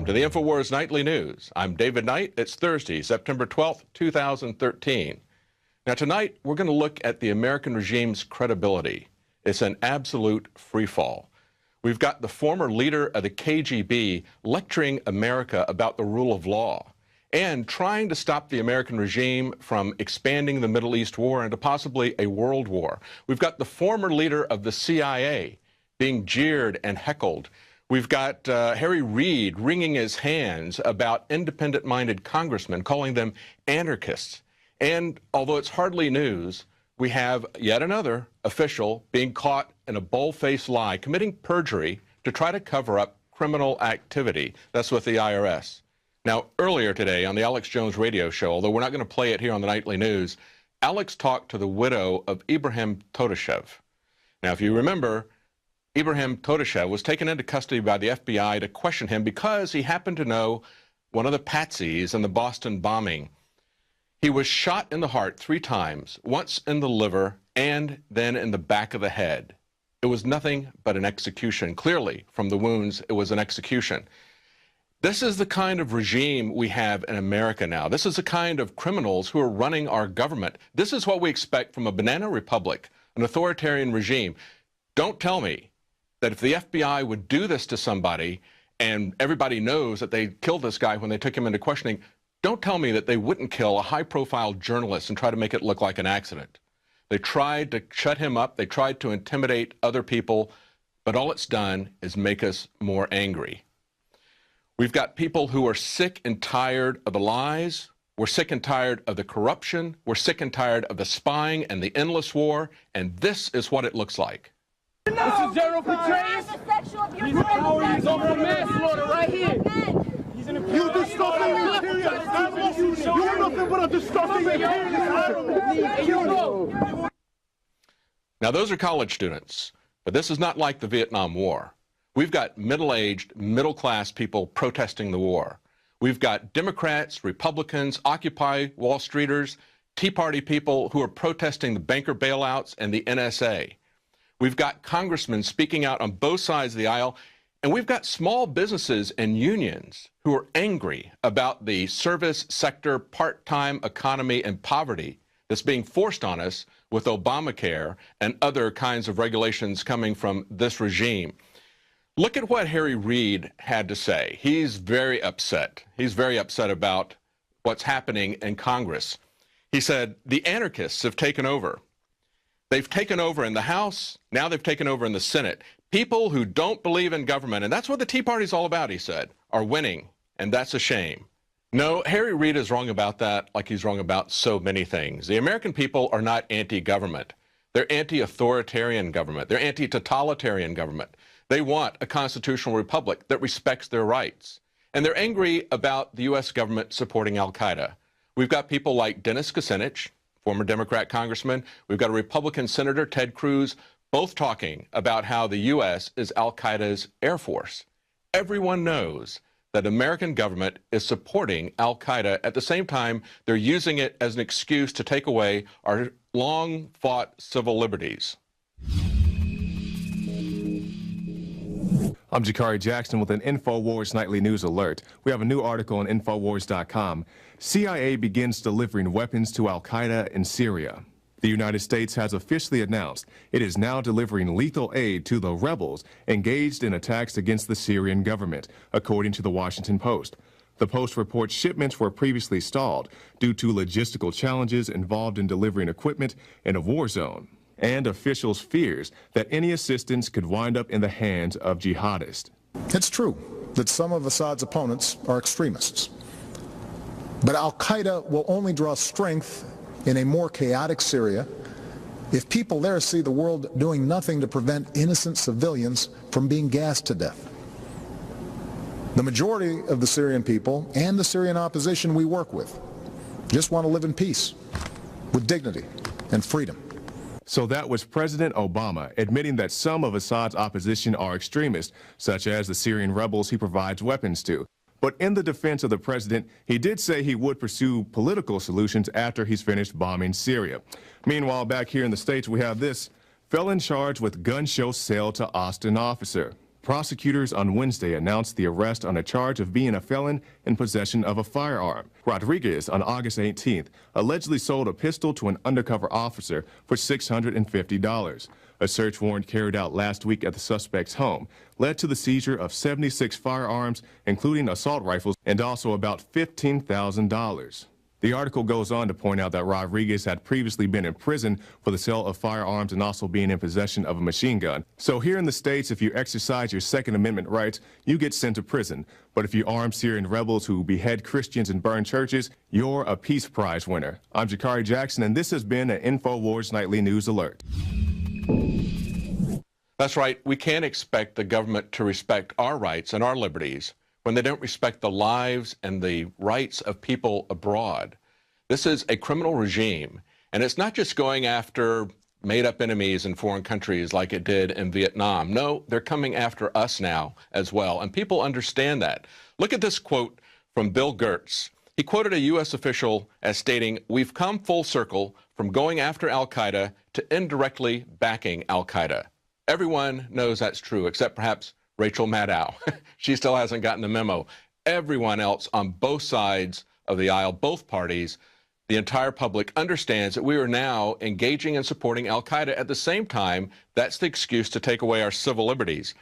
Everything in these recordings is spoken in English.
to the InfoWars Nightly News. I'm David Knight. It's Thursday, September 12th, 2013. Now tonight, we're going to look at the American regime's credibility. It's an absolute freefall. We've got the former leader of the KGB lecturing America about the rule of law and trying to stop the American regime from expanding the Middle East war into possibly a world war. We've got the former leader of the CIA being jeered and heckled. We've got Harry Reid wringing his hands about independent-minded congressmen, calling them anarchists. And although it's hardly news, we have yet another official being caught in a bold-faced lie, committing perjury to try to cover up criminal activity. That's with the IRS. Now, earlier today on the Alex Jones radio show, although we're not going to play it here on the Nightly News, Alex talked to the widow of Ibrahim Todashev. Now, if you remember, Ibrahim Todashev was taken into custody by the FBI to question him because he happened to know one of the patsies in the Boston bombing. He was shot in the heart 3 times, once in the liver and then in the back of the head. It was nothing but an execution. Clearly, from the wounds, it was an execution. This is the kind of regime we have in America now. This is the kind of criminals who are running our government. This is what we expect from a banana republic, an authoritarian regime. Don't tell me that if the FBI would do this to somebody and everybody knows that they killed this guy when they took him into questioning, don't tell me that they wouldn't kill a high-profile journalist and try to make it look like an accident. They tried to shut him up. They tried to intimidate other people, but all it's done is make us more angry. We've got people who are sick and tired of the lies. We're sick and tired of the corruption. We're sick and tired of the spying and the endless war, and this is what it looks like. This is General Petraeus. He's over manslaughter right here. You disgusting imperialist! You're nothing but a disgusting imperialist! Now, those are college students, but this is not like the Vietnam War. We've got middle-aged, middle-class people protesting the war. We've got Democrats, Republicans, Occupy Wall Streeters, Tea Party people who are protesting the banker bailouts and the NSA. We've got congressmen speaking out on both sides of the aisle, and we've got small businesses and unions who are angry about the service sector, part-time economy, and poverty that's being forced on us with Obamacare and other kinds of regulations coming from this regime. Look at what Harry Reid had to say. He's very upset. He's very upset about what's happening in Congress. He said, the anarchists have taken over. They've taken over in the House. Now they've taken over in the Senate. People who don't believe in government, and that's what the Tea Party's all about, he said, are winning, and that's a shame. No, Harry Reid is wrong about that, like he's wrong about so many things. The American people are not anti-government. They're anti-authoritarian government. They're anti-totalitarian government. They want a constitutional republic that respects their rights. And they're angry about the U.S. government supporting al-Qaeda. We've got people like Dennis Kucinich, former Democrat congressman. We've got a Republican Senator, Ted Cruz, both talking about how the U.S. is al-Qaeda's air force. Everyone knows that American government is supporting al-Qaeda. At the same time, they're using it as an excuse to take away our long-fought civil liberties. I'm Jakari Jackson with an InfoWars Nightly News Alert. We have a new article on Infowars.com. CIA begins delivering weapons to al-Qaeda in Syria. The United States has officially announced it is now delivering lethal aid to the rebels engaged in attacks against the Syrian government, according to the Washington Post. The Post reports shipments were previously stalled due to logistical challenges involved in delivering equipment in a war zone, and officials' fears that any assistance could wind up in the hands of jihadists. It's true that some of Assad's opponents are extremists, but al-Qaeda will only draw strength in a more chaotic Syria if people there see the world doing nothing to prevent innocent civilians from being gassed to death. The majority of the Syrian people and the Syrian opposition we work with just want to live in peace, with dignity and freedom. So that was President Obama admitting that some of Assad's opposition are extremists, such as the Syrian rebels he provides weapons to. But in the defense of the president, he did say he would pursue political solutions after he's finished bombing Syria. Meanwhile, back here in the States, we have this: felon charged with gun show sale to Austin officer. Prosecutors on Wednesday announced the arrest on a charge of being a felon in possession of a firearm. Rodriguez, on August 18th, allegedly sold a pistol to an undercover officer for $650. A search warrant carried out last week at the suspect's home led to the seizure of 76 firearms, including assault rifles, and also about $15,000. The article goes on to point out that Rodriguez had previously been in prison for the sale of firearms and also being in possession of a machine gun. So here in the States, if you exercise your Second Amendment rights, you get sent to prison. But if you arm Syrian rebels who behead Christians and burn churches, you're a Peace Prize winner. I'm Jakari Jackson, and this has been an InfoWars Nightly News Alert. That's right. We can't expect the government to respect our rights and our liberties when they don't respect the lives and the rights of people abroad. This is a criminal regime, and it's not just going after made-up enemies in foreign countries like it did in Vietnam. No, they're coming after us now as well, and people understand that. Look at this quote from Bill Gertz. He quoted a U.S. official as stating, "We've come full circle from going after al-Qaeda to indirectly backing al-Qaeda." Everyone knows that's true, except perhaps Rachel Maddow. She still hasn't gotten the memo. Everyone else on both sides of the aisle, both parties, the entire public understands that we are now engaging and supporting al-Qaeda. At the same time, that's the excuse to take away our civil liberties.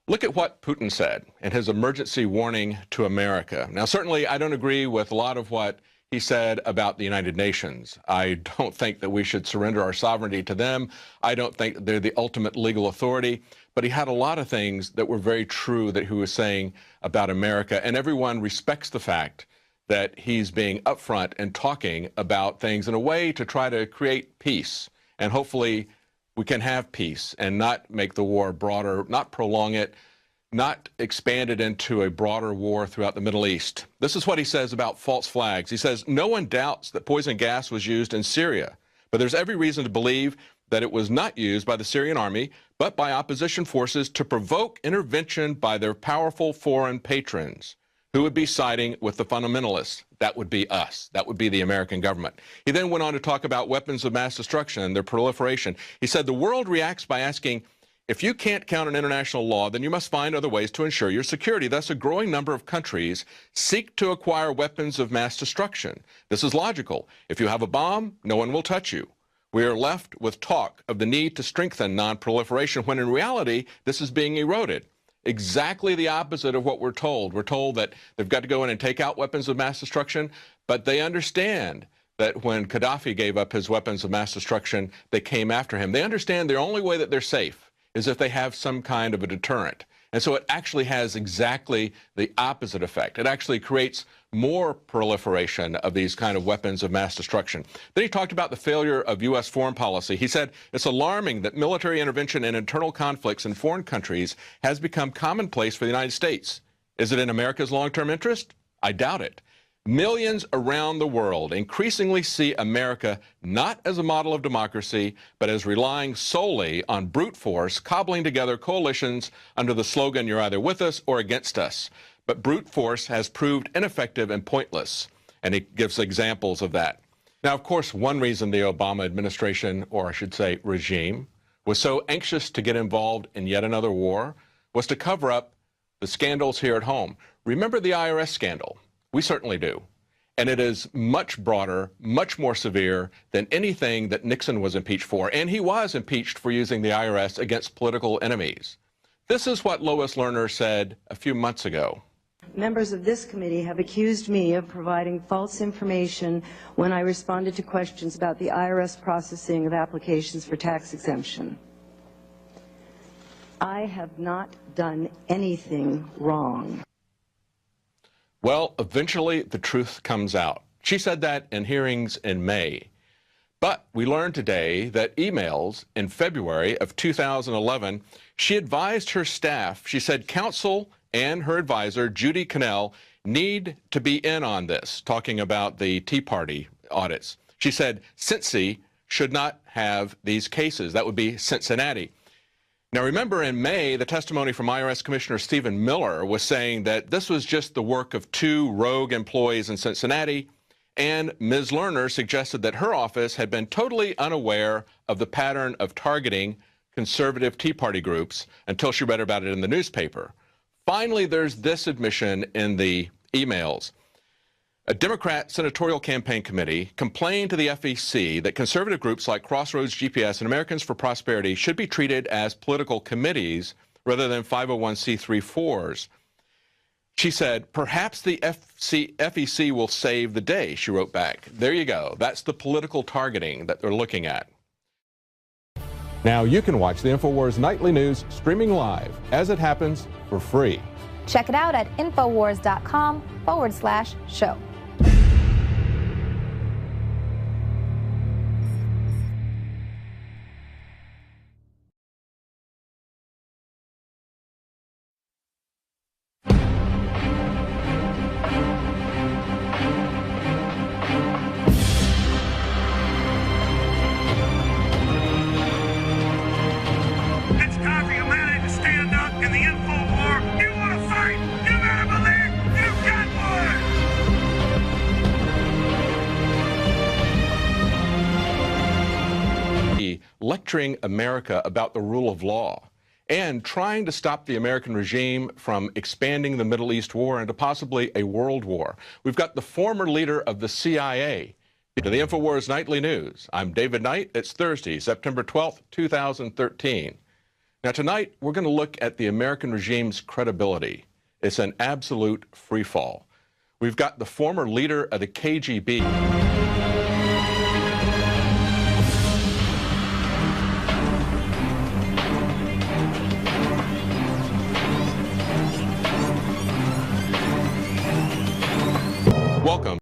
Look at what Putin said in his emergency warning to America. Now, certainly, I don't agree with a lot of what he said about the United Nations. I don't think that we should surrender our sovereignty to them. I don't think that they're the ultimate legal authority. But he had a lot of things that were very true that he was saying about America. And everyone respects the fact that he's being upfront and talking about things in a way to try to create peace. And hopefully we can have peace and not make the war broader, not prolong it, not expand it into a broader war throughout the Middle East. This is what he says about false flags. He says, "No one doubts that poison gas was used in Syria, but there's every reason to believe that it was not used by the Syrian army, but by opposition forces to provoke intervention by their powerful foreign patrons, who would be siding with the fundamentalists." That would be us. That would be the American government. He then went on to talk about weapons of mass destruction and their proliferation. He said, "The world reacts by asking, if you can't count on international law, then you must find other ways to ensure your security. Thus, a growing number of countries seek to acquire weapons of mass destruction. This is logical. If you have a bomb, no one will touch you. We are left with talk of the need to strengthen non-proliferation, when in reality, this is being eroded." Exactly the opposite of what we're told. We're told that they've got to go in and take out weapons of mass destruction, but they understand that when Gaddafi gave up his weapons of mass destruction, they came after him. They understand the only way that they're safe is if they have some kind of a deterrent. And so it actually has exactly the opposite effect. It actually creates more proliferation of these kind of weapons of mass destruction. Then he talked about the failure of U.S. foreign policy. He said, "It's alarming that military intervention in internal conflicts in foreign countries has become commonplace for the United States. Is it in America's long-term interest? I doubt it. Millions around the world increasingly see America not as a model of democracy, but as relying solely on brute force, cobbling together coalitions under the slogan, 'You're either with us or against us.' But brute force has proved ineffective and pointless." And he gives examples of that. Now, of course, one reason the Obama administration, or I should say regime, was so anxious to get involved in yet another war was to cover up the scandals here at home. Remember the IRS scandal? We certainly do. And it is much broader, much more severe than anything that Nixon was impeached for. And he was impeached for using the IRS against political enemies. This is what Lois Lerner said a few months ago. Members of this committee have accused me of providing false information when I responded to questions about the IRS processing of applications for tax exemption. I have not done anything wrong. Well, eventually the truth comes out. She said that in hearings in May. But we learned today that emails in February of 2011, she advised her staff, she said counsel and her advisor, Judy Connell, need to be in on this, talking about the Tea Party audits. She said Cincy should not have these cases. That would be Cincinnati. Now, remember in May, the testimony from IRS Commissioner Stephen Miller was saying that this was just the work of 2 rogue employees in Cincinnati, and Ms. Lerner suggested that her office had been totally unaware of the pattern of targeting conservative Tea Party groups until she read about it in the newspaper. Finally, there's this admission in the emails. A Democrat senatorial campaign committee complained to the FEC that conservative groups like Crossroads GPS and Americans for Prosperity should be treated as political committees rather than 501c3-4s. She said, perhaps the FEC will save the day, she wrote back. There you go. That's the political targeting that they're looking at. Now you can watch the InfoWars Nightly News streaming live as it happens for free. Check it out at Infowars.com/show. It's time for humanity to stand up in the info war. You want to fight? You better believe you've got one. Lecturing America about the rule of law and trying to stop the American regime from expanding the Middle East war into possibly a world war. We've got the former leader of the CIA. To the InfoWars Nightly News, I'm David Knight. It's Thursday, September 12th, 2013. Now tonight, we're going to look at the American regime's credibility. It's an absolute free fall. We've got the former leader of the KGB.